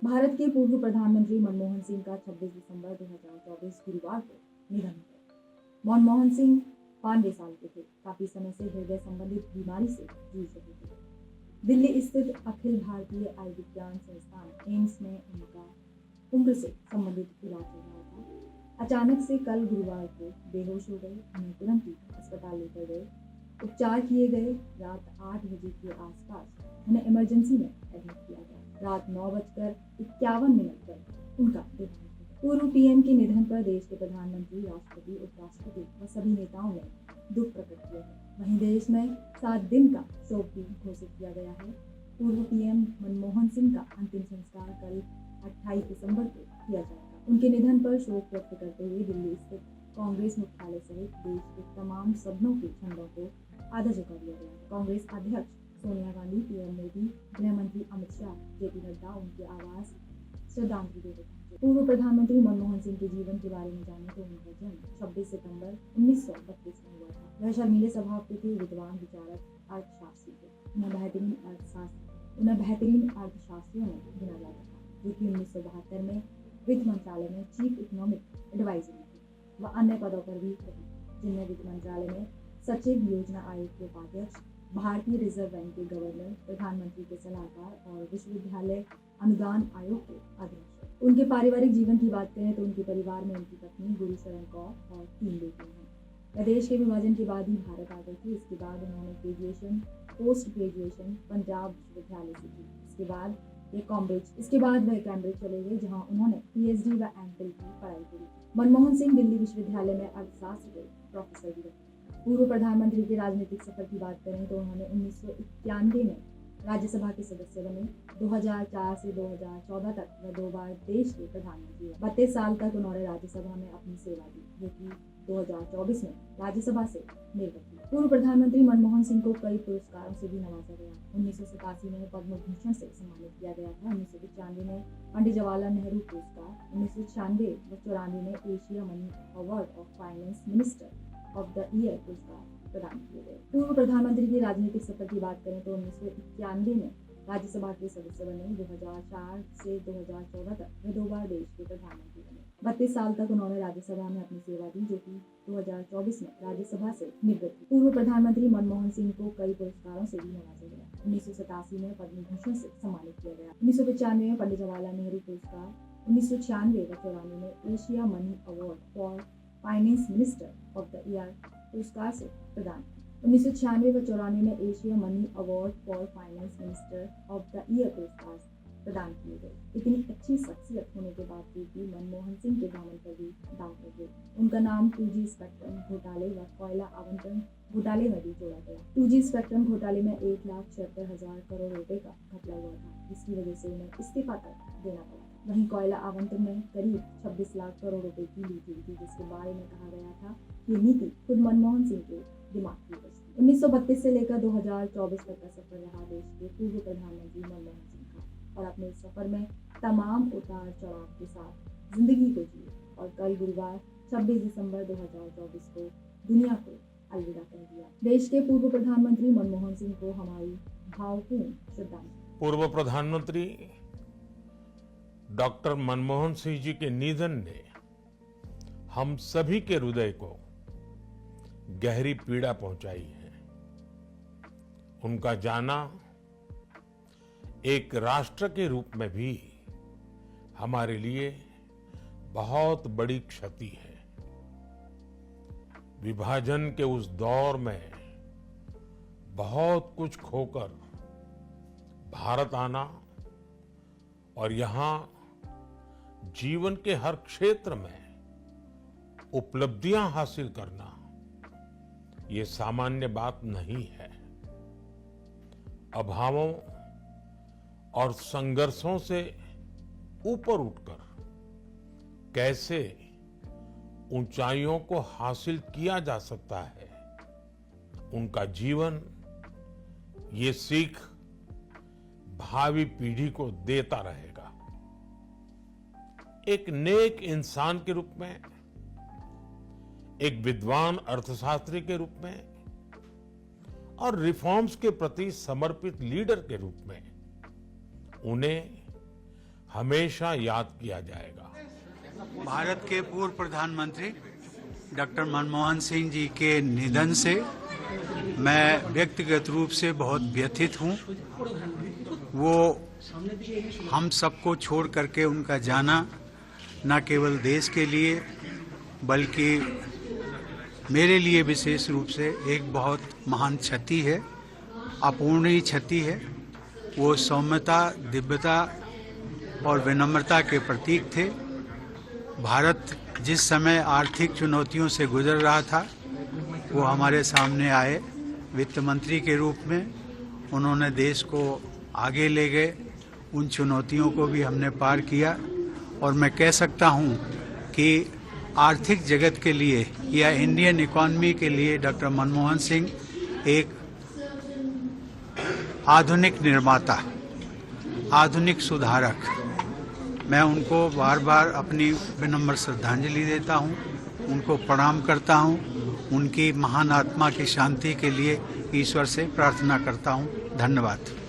भारत के पूर्व प्रधानमंत्री मनमोहन सिंह का 26 दिसंबर 2024 गुरुवार को निधन हो गया। मनमोहन सिंह 92 साल के थे। काफी समय से हृदय संबंधित बीमारी से जूझ रहे थे। दिल्ली स्थित अखिल भारतीय आयुर्विज्ञान संस्थान एम्स में उनका उम्र से संबंधित इलाज चल रहा था। अचानक से कल गुरुवार को बेहोश हो गए। उन्हें तुरंत ही अस्पताल लेकर गए, उपचार किए गए। रात 8 बजे के आसपास उन्हें इमरजेंसी में एडमिट किया गया। रात 9:51 पर उनका देहांत हो गया। पूर्व पीएम के निधन पर देश के प्रधानमंत्री, राष्ट्रपति, उपराष्ट्रपति व सभी नेताओं ने दुख प्रकट किया है। वहीं देश में 7 दिन का शोक भी घोषित किया गया है। पूर्व पीएम मनमोहन सिंह का अंतिम संस्कार कल 28 दिसंबर को किया जाएगा। उनके निधन पर शोक व्यक्त करते हुए दिल्ली स्थित कांग्रेस मुख्यालय सहित देश के तमाम सदनों के झंडों को आधा झुका दिया गया। कांग्रेस अध्यक्ष सोनिया गांधी, पीएम मोदी, गृह मंत्री अमित शाह, जेपी नड्डा उनके आवास श्रद्धांजलि देने पहुंचे। पूर्व प्रधानमंत्री मनमोहन सिंह के जीवन के बारे में जाने तो उनका जन्म 26 सितंबर 1932 में हुआ था। वह शर्मीले स्वभाव के थे, विद्वान, विचारक, अर्थशास्त्री थे। उन्हें बेहतरीन अर्थशास्त्रियों में गिना जाता था, जो कि 1972 में वित्त मंत्रालय में चीफ इकोनॉमिक एडवाइजर थे। वह अन्य पदों पर भी रहे, जिनमें वित्त मंत्रालय में सचिव, योजना आयोग के उपाध्यक्ष, भारतीय रिजर्व बैंक के गवर्नर, प्रधानमंत्री के सलाहकार और विश्वविद्यालय अनुदान आयोग के अध्यक्ष। उनके पारिवारिक जीवन की बात करें तो उनके परिवार में उनकी पत्नी गुरुशरण कौर और 3 बेटियां हैं। वह देश के विभाजन के बाद ही भारत आ गई थी। इसके बाद उन्होंने ग्रेजुएशन, पोस्ट ग्रेजुएशन पंजाब विश्वविद्यालय से की। इसके बाद वह कैम्ब्रिज चले गए, जहां उन्होंने पीएचडी व एमफिल की पढ़ाई की। मनमोहन सिंह दिल्ली विश्वविद्यालय में अर्थशास्त्र के प्रोफेसर भी रहे। पूर्व प्रधानमंत्री के राजनीतिक सफर की बात करें तो उन्होंने 1991 में राज्यसभा के सदस्य बने। 2004 से 2014 तक वह 2 बार देश के प्रधानमंत्री रहे। 32 साल तक उन्होंने राज्यसभा में अपनी सेवा दी, जो कि 2024 में राज्यसभा से निर्वाचित हुए। पूर्व प्रधानमंत्री मनमोहन सिंह को कई पुरस्कारों से भी नवाजा गया। 1987 में पद्म भूषण से सम्मानित किया गया था। 1995 में पंडित जवाहरलाल नेहरू पुरस्कार, 1996 व 94 में Asia money award of finance minister of the year पुरस्कार प्रदान किए गए। पूर्व प्रधानमंत्री के राजनीतिक सफर की बात करें तो 1991 में राज्यसभा के सदस्य बने। 2004 से 2014 तक वह 2 बार देश के प्रधानमंत्री बने। 32 साल तक उन्होंने राज्यसभा में अपनी सेवा दी, जो कि 2024 में राज्यसभा से निवृत्त हुए। पूर्व प्रधानमंत्री मनमोहन सिंह को कई पुरस्कारों से भी नवाजा गया। 1987 में पद्म भूषण से सम्मानित किया गया। 1995 में पंडित जवाहरलाल नेहरू पुरस्कार, 1996 व 94 में Asia money award for finance minister of the year पुरस्कार से प्रदान। 1996 व 94 में Asia money award for finance minister of the year पुरस्कार प्रदान किए गए। इतनी अच्छी शख्सियत होने के बावजूद भी मनमोहन सिंह के दामन पर भी दाग लगे। उनका नाम 2G स्पेक्ट्रम घोटाले व कोयला आवंटन घोटाले में भी जोड़ा गया। 2G स्पेक्ट्रम घोटाले में 1,76,000 करोड़ रुपए का घपला हुआ था, जिसकी वजह से उन्हें इस्तीफा तक देना पड़ा। वहीं कोयला आवंटन में करीब 26 लाख करोड़ रुपए की लूट हुई थी, जिसके बारे में कहा गया था कि नीति खुद मनमोहन सिंह के दिमाग की वजह से। 1932 से लेकर 2024 तक का सफर रहा देश के पूर्व प्रधानमंत्री मनमोहन सिंह का, और अपने इस सफर में तमाम उतार चढ़ाव के साथ जिंदगी को जिए और कल गुरुवार 26 दिसंबर 2024 को दुनिया को अलविदा कह दिया। देश के पूर्व प्रधानमंत्री मनमोहन सिंह को हमारी भावपूर्ण श्रद्धांजलि। पूर्व प्रधानमंत्री डॉक्टर मनमोहन सिंह जी के निधन ने हम सभी के हृदय को गहरी पीड़ा पहुंचाई है। उनका जाना एक राष्ट्र के रूप में भी हमारे लिए बहुत बड़ी क्षति है। विभाजन के उस दौर में बहुत कुछ खोकर भारत आना और यहां जीवन के हर क्षेत्र में उपलब्धियां हासिल करना, ये सामान्य बात नहीं है। अभावों और संघर्षों से ऊपर उठकर कैसे ऊंचाइयों को हासिल किया जा सकता है, उनका जीवन ये सीख भावी पीढ़ी को देता रहेगा। एक नेक इंसान के रूप में, एक विद्वान अर्थशास्त्री के रूप में और रिफॉर्म्स के प्रति समर्पित लीडर के रूप में उन्हें हमेशा याद किया जाएगा। भारत के पूर्व प्रधानमंत्री डॉक्टर मनमोहन सिंह जी के निधन से मैं व्यक्तिगत रूप से बहुत व्यथित हूँ। वो हम सबको छोड़ करके उनका जाना न केवल देश के लिए बल्कि मेरे लिए विशेष रूप से एक बहुत महान क्षति है, अपूर्णीय क्षति है। वो सौम्यता, दिव्यता और विनम्रता के प्रतीक थे। भारत जिस समय आर्थिक चुनौतियों से गुजर रहा था, वो हमारे सामने आए वित्त मंत्री के रूप में। उन्होंने देश को आगे ले गए, उन चुनौतियों को भी हमने पार किया। और मैं कह सकता हूँ कि आर्थिक जगत के लिए या इंडियन इकॉनमी के लिए डॉक्टर मनमोहन सिंह एक आधुनिक निर्माता, आधुनिक सुधारक। मैं उनको बार बार अपनी विनम्र श्रद्धांजलि देता हूँ, उनको प्रणाम करता हूँ, उनकी महान आत्मा की शांति के लिए ईश्वर से प्रार्थना करता हूँ। धन्यवाद।